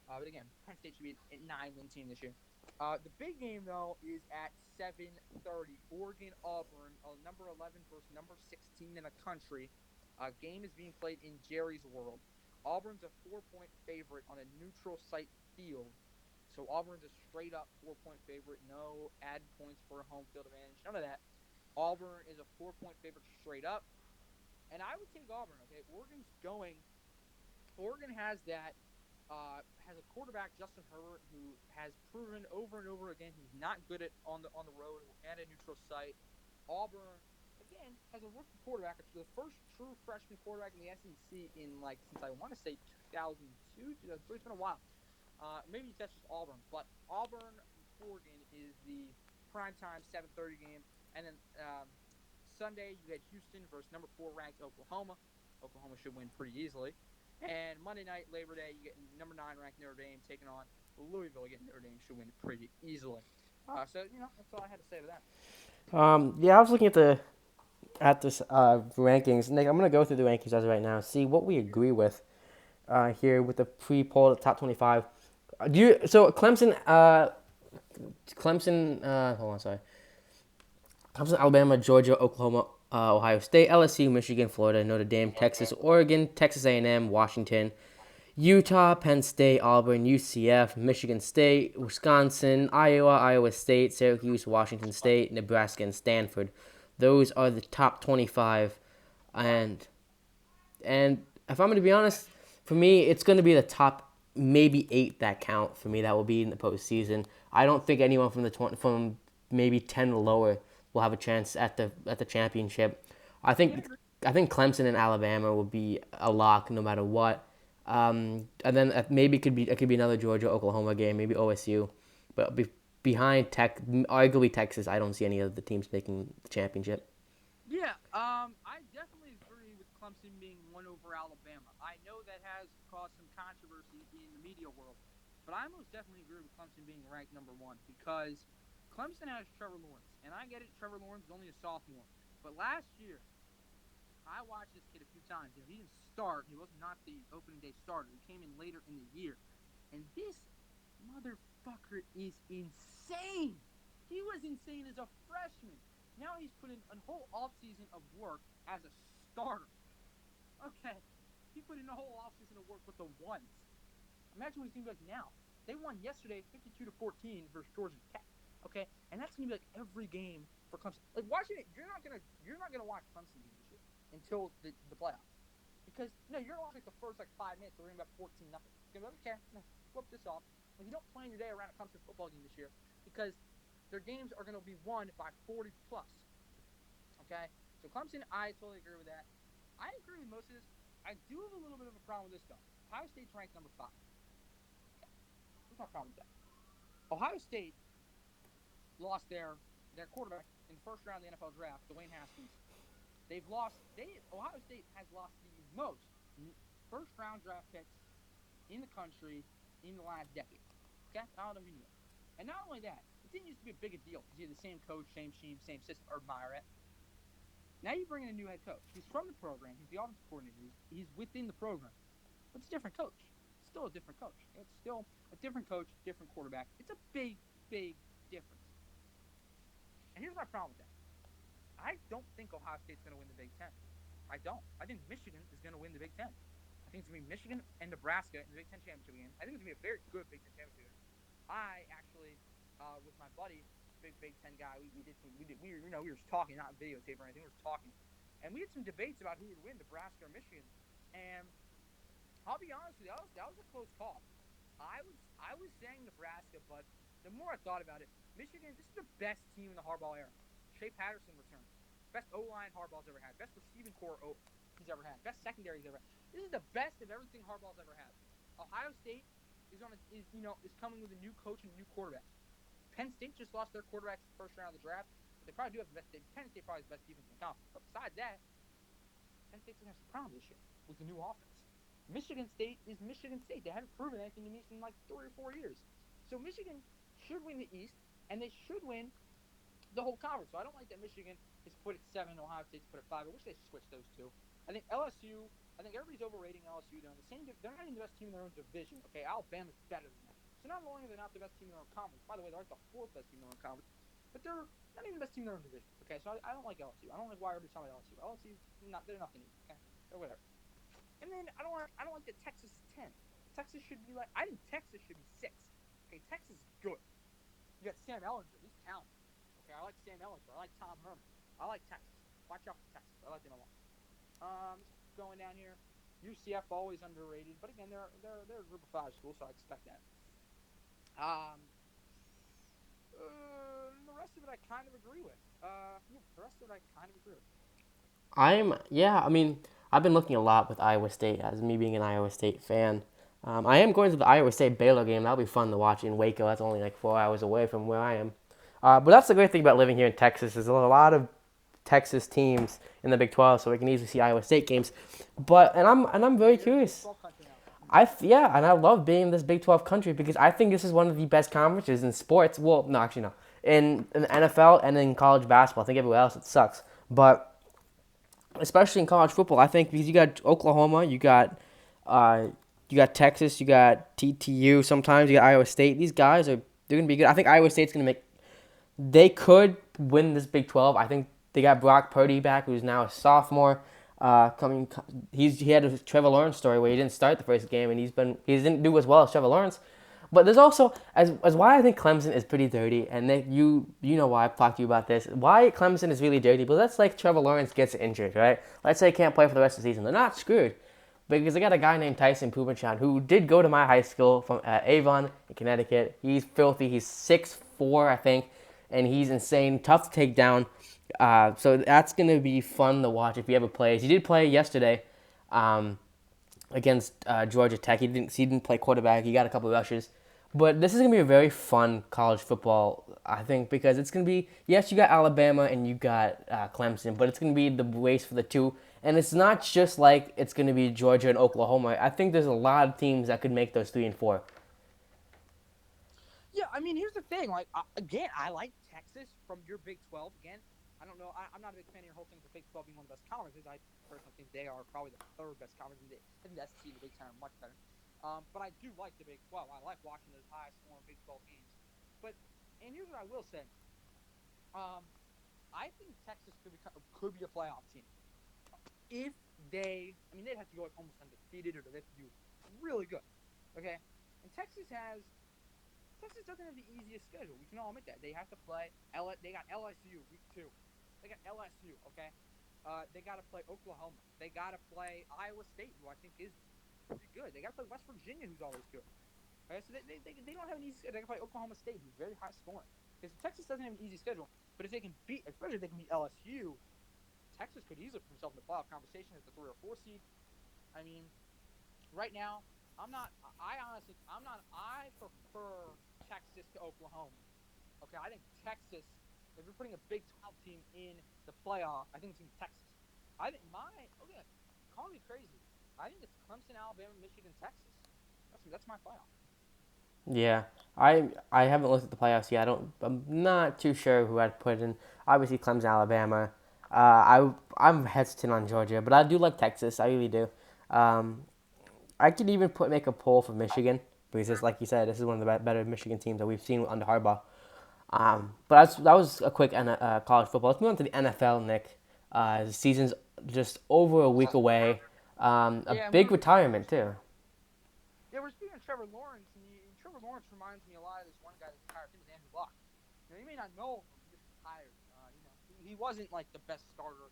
But again, Penn State should be a 9-win team this year. The big game though is at 7:30. Oregon Auburn, number 11 versus number 16 in the country. Game is being played in Jerry's World. Auburn's a 4-point favorite on a neutral site field. So Auburn's a straight up 4-point favorite. No added points for a home field advantage. None of that. Auburn is a 4-point favorite straight up. And I would take Auburn. Okay, Oregon has a quarterback, Justin Herbert, who has proven over and over again he's not good at on the road and a neutral site. Auburn again has a rookie quarterback. It's the first true freshman quarterback in the SEC in since I want to say 2002, 2003. It's been a while. Maybe that's just Auburn, but Auburn Oregon is the primetime 7:30 game, and then Sunday you had Houston versus number 4 ranked Oklahoma. Oklahoma should win pretty easily. And Monday night, Labor Day, you get number 9 ranked Notre Dame taking on Louisville. Again, Notre Dame should win pretty easily. So that's all I had to say to that. Yeah, I was looking at this rankings. Nick, I'm gonna go through the rankings as of right now, see what we agree with here with the pre-poll top 25. Hold on, sorry. Clemson, Alabama, Georgia, Oklahoma, Ohio State, LSU, Michigan, Florida, Notre Dame, Texas, Oregon, Texas A&M, Washington, Utah, Penn State, Auburn, UCF, Michigan State, Wisconsin, Iowa, Iowa State, Syracuse, Washington State, Nebraska, and Stanford. Those are the top 25. And if I'm going to be honest, for me, it's going to be the top maybe 8 that count for me that will be in the postseason. I don't think anyone from maybe 10 or lower will have a chance at the championship. I think Clemson and Alabama will be a lock no matter what. And then maybe it could be another Georgia Oklahoma game, maybe OSU, but behind arguably Texas, I don't see any of the teams making the championship. Yeah, I definitely agree with Clemson being 1 over Alabama. I know that has caused some controversy in the media world, but I most definitely agree with Clemson being ranked number 1 because Clemson has Trevor Lawrence, and I get it. Trevor Lawrence is only a sophomore, but last year I watched this kid a few times. He didn't start. He was not the opening day starter. He came in later in the year, and this motherfucker is insane. He was insane as a freshman. Now he's put in a whole offseason of work as a starter. Okay. He put in a whole offseason of work with the ones. Imagine what he's going to be like now. They won yesterday 52-14 versus Georgia Tech. Okay? And that's going to be like every game for Clemson. Like watching it, you're not gonna watch Clemson game this year until the playoffs. Because you're gonna watch the first 5 minutes, they're about 14-0. You're gonna be like, okay, flip this off. Like, you don't plan your day around a Clemson football game this year because their games are going to be won by 40 plus. Okay? So Clemson, I totally agree with that. I agree with most of this. I do have a little bit of a problem with this, though. Ohio State's ranked number 5. Okay. What's my problem with that? Ohio State lost their quarterback in the first round of the NFL draft, Dwayne Haskins. Ohio State has lost the most first-round draft picks in the country in the last decade. Okay? I don't know if you knew it. And not only that, it didn't used to be a big deal because you had the same coach, same scheme, same system, Urban Meyer. Now you bring in a new head coach. He's from the program. He's the offensive coordinator. He's within the program. But it's a different coach. It's still a different coach. It's still a different coach, different quarterback. It's a big, big difference. And here's my problem with that. I don't think Ohio State's going to win the Big Ten. I don't. I think Michigan is going to win the Big Ten. I think it's going to be Michigan and Nebraska in the Big Ten championship game. I think it's going to be a very good Big Ten championship game. I actually, with my buddy, Big Ten guy, we were talking, not videotape or anything. We were talking, and we had some debates about who would win, Nebraska or Michigan. And I'll be honest with you, that was a close call. I was saying Nebraska, but the more I thought about it, Michigan. This is the best team in the Harbaugh era. Shea Patterson returns. Best O-line Harbaugh's ever had. Best receiving core he's ever had. Best secondary he's ever had. This is the best of everything Harbaugh's ever had. Ohio State is coming with a new coach and a new quarterback. Penn State just lost their quarterback in the first round of the draft, but they probably do have the best. Penn State probably has the best defense in the conference. But besides that, Penn State's gonna have some problems this year with the new offense. Michigan State is Michigan State. They haven't proven anything to me in 3 or 4 years. So Michigan should win the East, and they should win the whole conference. So I don't like that Michigan is put at 7, Ohio State's put at 5. I wish they switched those two. I think LSU I think everybody's overrating LSU. They're in the same. They're not even the best team in their own division. Okay, Alabama's better than them. So not only are they not the best team in their own conference. By the way, they're like the fourth best team in their own conference, but they're not even the best team in their own division. Okay, so I don't like LSU. I don't like why everybody's talking about LSU. LSU's not. They're nothing. Okay, or whatever. And then I don't like that Texas is 10. Texas should be like. I think Texas should be 6. Okay, Texas is good. You got Sam Ehlinger. He's talented. Okay, I like Sam Ehlinger. I like Tom Herman. I like Texas. Watch out for Texas. I like them a lot. Going down here. UCF always underrated, but again, they're a group of 5 school, so I expect that. The rest of it I kind of agree with. The rest of it I kind of agree with. I mean, I've been looking a lot with Iowa State as me being an Iowa State fan. I am going to the Iowa State Baylor game. That'll be fun to watch in Waco. That's only like 4 hours away from where I am. But that's the great thing about living here in Texas. There's a lot of Texas teams in the Big 12, so we can easily see Iowa State games. I'm very curious. And I love being in this Big 12 country because I think this is one of the best conferences in sports. Well, no, actually no, in the NFL and in college basketball. I think everywhere else it sucks, but especially in college football, I think because you got Oklahoma, you got Texas, you got TTU. Sometimes you got Iowa State. These guys they're gonna be good. I think Iowa State's gonna make. They could win this Big 12. I think they got Brock Purdy back, who's now a sophomore. He had a Trevor Lawrence story where he didn't start the first game, and he didn't do as well as Trevor Lawrence. But there's also as why I think Clemson is pretty dirty, and you know why I've talked to you about this. Why Clemson is really dirty, but that's like Trevor Lawrence gets injured, right? Let's say he can't play for the rest of the season. They're not screwed because they got a guy named Tyson Pubichan who did go to my high school from Avon in Connecticut. He's filthy. He's 6'4", I think, and he's insane, tough to take down. So that's gonna be fun to watch if he ever plays. He did play yesterday. Against Georgia Tech. He didn't play quarterback. He got a couple of rushes. But this is going to be a very fun college football, I think, because it's going to be, yes, you got Alabama and you got Clemson, but it's going to be the race for the two. And it's not just like it's going to be Georgia and Oklahoma. I think there's a lot of teams that could make those 3 and 4. Yeah, I mean, here's the thing. Like, again, I like Texas from your Big 12. Again, I don't know. I'm not a big fan of your whole thing for Big 12 being one of the best conferences. I personally think they are probably the 3rd best conference. I think the SEC and the Big 10 are much better. But I do like the Big 12. I like watching those high-scoring Big 12 games. And here's what I will say. I think Texas could be a playoff team. If they'd have to go like almost undefeated, or they'd have to do really good. Okay? And Texas doesn't have the easiest schedule. We can all admit that. They have to play. They got LSU week 2. They got LSU. Okay, they got to play Oklahoma. They got to play Iowa State, who I think is pretty good. They got to play West Virginia, who's always good. Okay, so they don't have an easy schedule. They can play Oklahoma State, who's very high scoring. Because Texas doesn't have an easy schedule. But if they can especially if they can beat LSU, Texas could easily put themselves in the playoff conversation as the 3 or 4 seed. I mean, right now, I prefer Texas to Oklahoma. Okay, I think Texas, if you're putting a Big 12 team in the playoff, I think it's going to be Texas. Call me crazy. I think it's Clemson, Alabama, Michigan, Texas. That's my playoff. Yeah, I haven't looked at the playoffs yet. I'm not too sure who I'd put in. Obviously, Clemson, Alabama. I'm hesitant on Georgia, but I do like Texas. I really do. I could even make a poll for Michigan because, like you said, this is one of the better Michigan teams that we've seen under Harbaugh. But that was a quick college football. Let's move on to the NFL, Nick. The season's just over a week away. Big retirement too. Yeah, we're speaking of Trevor Lawrence, and Trevor Lawrence reminds me a lot of this one guy that retired. His name is Andrew Luck. You may not know him, he just retired. He wasn't like the best starter.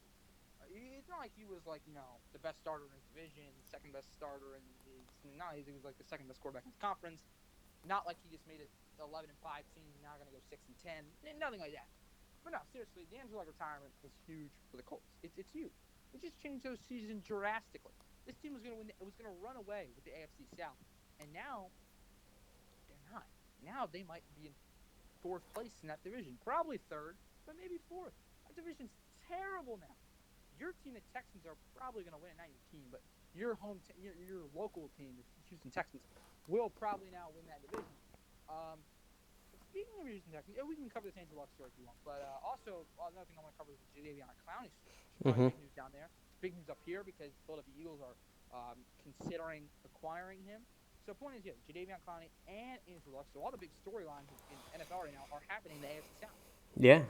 It's not like he was like the best starter in his division, second best starter in his. No, he was like the second best quarterback in his conference. Not like he just made it 11-5 team, now going to go 6-10. Nothing like that. But no, seriously, the Andrew Luck retirement was huge for the Colts. It's huge. It just changed those seasons drastically. This team was going to win. It was going to run away with the AFC South, and now they're not. Now they might be in 4th place in that division, probably 3rd, but maybe 4th. That division's terrible now. Your team, the Texans, are probably going to win. Not your team, but your local team, the Houston Texans, will probably now win that division. Speaking of Houston Texans, we can cover the Andrew Luck story if you want, but also another thing I want to cover is the Jadeveon Clowney story. Big news down there. Big news up here because the Philadelphia Eagles are considering acquiring him. So point is, yeah, Jadeveon Clowney and Andrew Luck. So all the big storylines in NFL right now are happening in the AFC South. Yeah.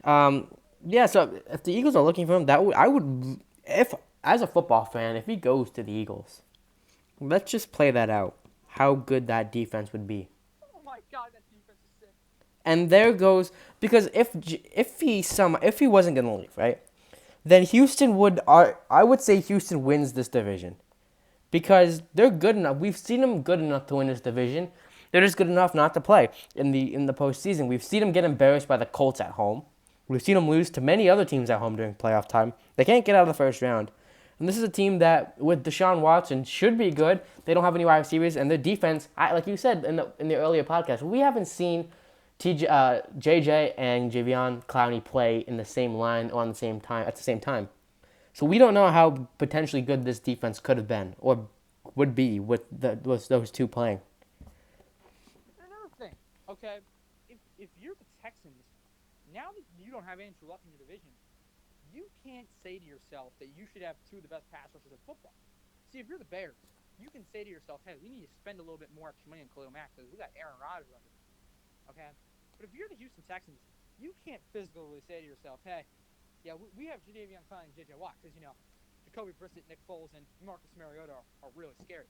Um, yeah. So if the Eagles are looking for him, I would, if as a football fan, if he goes to the Eagles, let's just play that out. How good that defense would be. Oh my God, that defense is sick. And there goes because if he wasn't gonna leave, right? Then Houston would I would say Houston wins this division because they're good enough. We've seen them good enough to win this division. They're just good enough not to play in the postseason. We've seen them get embarrassed by the Colts at home. We've seen them lose to many other teams at home during playoff time. They can't get out of the first round. And this is a team that, with Deshaun Watson, should be good. They don't have any wide receivers, and their defense, like you said in the earlier podcast, we haven't seen JJ and Jadeveon Clowney play in the same line or on the same time at the same time. So we don't know how potentially good this defense could have been or would be with those two playing. Another thing, okay, if you're the Texans, now that you don't have Andrew Luck in your division, you can't say to yourself that you should have two of the best pass rushers in football. See, if you're the Bears, you can say to yourself, hey, we need to spend a little bit more extra money on Khalil Mack because we got Aaron Rodgers under. Okay? But if you're the Houston Texans, you can't physically say to yourself, hey, yeah, we have Jadeveon Clowney and J.J. Watt because, Jacoby Brissett, Nick Foles, and Marcus Mariota are really scary.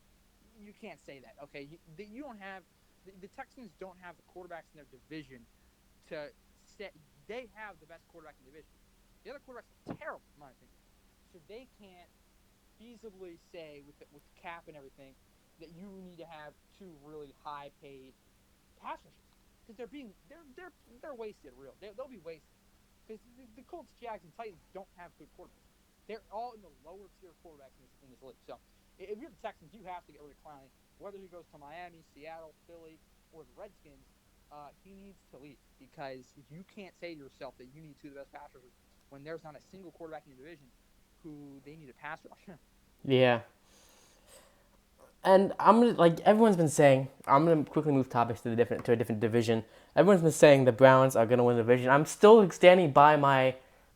You can't say that, okay? You don't have – the Texans don't have the quarterbacks in their division to set – they have the best quarterback in the division. The other quarterbacks are terrible, in my opinion. So they can't feasibly say with the cap and everything that you need to have two really high-paid pass rushers because they're wasted. They'll be wasted because the Colts, Jags, and Titans don't have good quarterbacks. They're all in the lower tier quarterbacks in this league. So if you're the Texans, you have to get rid of Clowney, whether he goes to Miami, Seattle, Philly, or the Redskins. He needs to leave because you can't say to yourself that you need two of the best pass rushers when there's not a single quarterback in your division who they need a pass rusher. Yeah. And I'm gonna, like everyone's been saying, I'm gonna quickly move topics to a different division. Everyone's been saying the Browns are gonna win the division. I'm still standing by my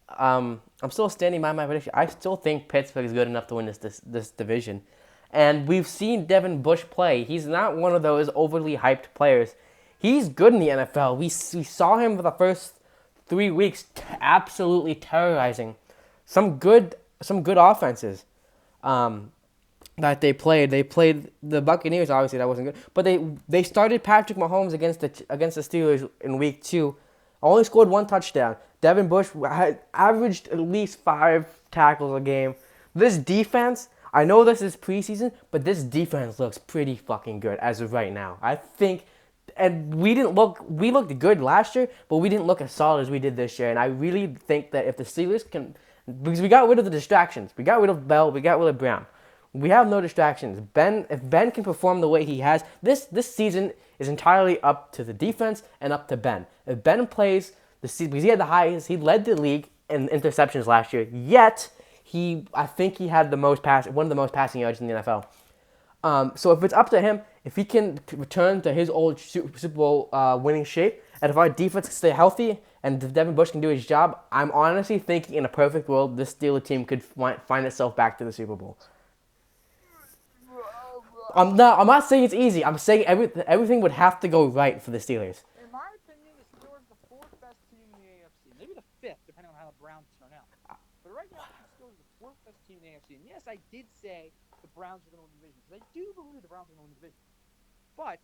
prediction. I still think Pittsburgh is good enough to win this division. And we've seen Devin Bush play. He's not one of those overly hyped players. He's good in the NFL. We saw him for the first 3 weeks absolutely terrorizing some good offenses that they played. They played the Buccaneers. Obviously, that wasn't good, but they started Patrick Mahomes against the Steelers in week 2. Only scored 1 touchdown. Devin Bush had averaged at least 5 tackles a game. This defense, I know this is preseason, but this defense looks pretty fucking good as of right now. I think, and we looked good last year, but we didn't look as solid as we did this year. And I really think that if the Steelers can, because we got rid of the distractions. We got rid of Bell. We got rid of Brown. We have no distractions. If Ben can perform the way he has, this season is entirely up to the defense and up to Ben. If Ben plays the season, because he had the highest, he led the league in interceptions last year. Yet I think he had one of the most passing yards in the NFL. So if it's up to him, if he can return to his old Super Bowl winning shape, and if our defense can stay healthy, and if Devin Bush can do his job, I'm honestly thinking in a perfect world, this Steelers team could find itself back to the Super Bowl. I'm not saying it's easy. I'm saying everything would have to go right for the Steelers. In my opinion, the Steelers are the 4th best team in the AFC. Maybe the 5th, depending on how the Browns turn out. But right now, the Steelers are the 4th best team in the AFC. And yes, I did say the Browns are going to win the division because I do believe the Browns are going to win the division. But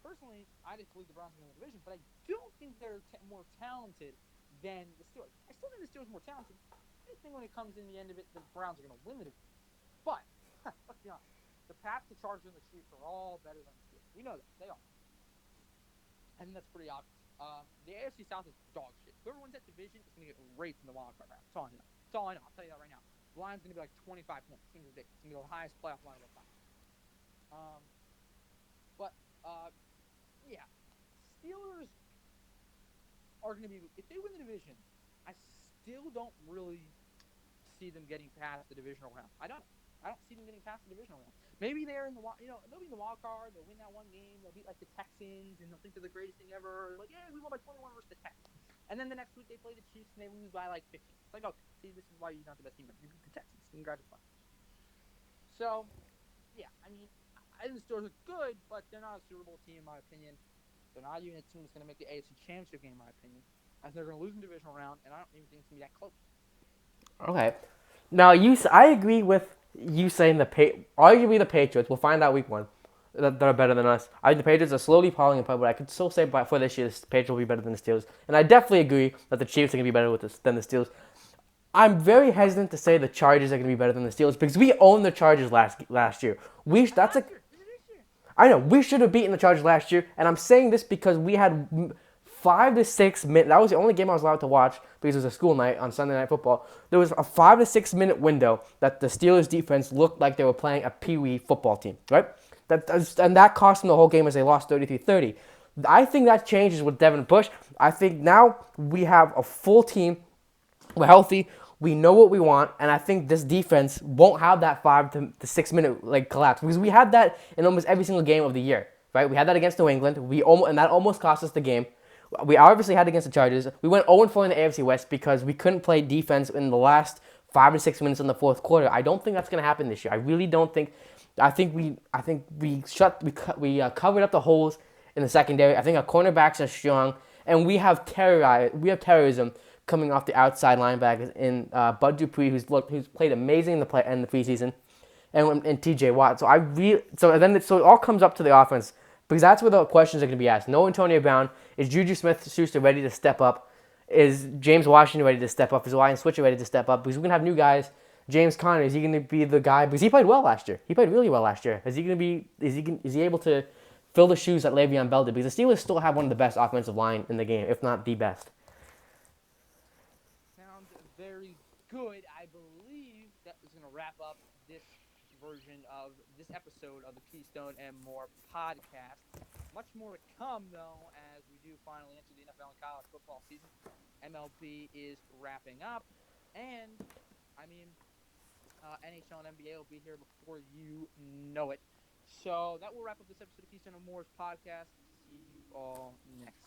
personally, I just believe the Browns are going to win the division. But I don't think they're more talented than the Steelers. I still think the Steelers are more talented. I think when it comes in the end of it, the Browns are going to win the division. But let's be honest. The Pats, the Chargers, and the Chiefs are all better than the Steelers. We know that. They are. I think that's pretty obvious. The AFC South is dog shit. Whoever wins that division is going to get raped in the wild card round. That's all I know. That's all I know. I'll tell you that right now. The line's going to be like 25 points. It's going to be ridiculous. It's going to be the highest playoff line of all time. Yeah. Steelers are going to be – if they win the division, I still don't really see them getting past the divisional round. I don't see them getting past the divisional round. Maybe they're in the they'll be in the wild card. They'll win that one game. They'll beat like the Texans, and they'll think they're the greatest thing ever. Like, yeah, we won by 21 versus the Texans. And then the next week they play the Chiefs and they lose by like 15. It's like, okay, see, this is why you're not the best team. You beat the Texans. Congratulations. So, yeah, I mean, I think the Steelers are good, but they're not a Super Bowl team in my opinion. They're not even a team that's going to make the AFC Championship game, in my opinion. I think they're going to lose in the divisional round, and I don't even think it's going to be that close. Okay. Now I agree with you saying arguably the Patriots. We'll find out week one that are better than us. I think the Patriots are slowly falling apart, but I could still say for this year the Patriots will be better than the Steelers, and I definitely agree that the Chiefs are going to be better than the Steelers. I'm very hesitant to say the Chargers are going to be better than the Steelers because we owned the Chargers last year. That's a Last year, this year. I know we should have beaten the Chargers last year, and I'm saying this because we had 5 to 6 minutes. That was the only game I was allowed to watch because it was a school night on Sunday Night Football. There was a 5 to 6 minute window that the Steelers defense looked like they were playing a pee-wee football team, right? And that cost them the whole game as they lost 33-30. I think that changes with Devin Bush. I think now we have a full team. We're healthy. We know what we want, and I think this defense won't have that 5 to 6 minute collapse because we had that in almost every single game of the year, right? We had that against New England. And that almost cost us the game. We obviously had it against the Chargers. We went 0-4 in the AFC West because we couldn't play defense in the last 5 to 6 minutes in the fourth quarter. I don't think that's going to happen this year. I really don't think. I think we covered up the holes in the secondary. I think our cornerbacks are strong, and we have terrorism coming off the outside linebackers in Bud Dupree, who's played amazing in the preseason, and T.J. Watt. So it all comes up to the offense because that's where the questions are going to be asked. No Antonio Brown. Is Juju Smith-Schuster ready to step up? Is James Washington ready to step up? Is Ryan Switzer ready to step up? Because we're going to have new guys. James Conner, is he going to be the guy? Because he played well last year. He played really well last year. Is he able to fill the shoes that Le'Veon Bell did? Because the Steelers still have one of the best offensive line in the game, if not the best. Sounds very good. I believe that is going to wrap up this version of this episode of the Keystone and More podcast. Much more to come, though, as we do finally enter the NFL and college football season. MLB is wrapping up, and I mean, NHL and NBA will be here before you know it. So that will wrap up this episode of Keystone and More's podcast. See you all next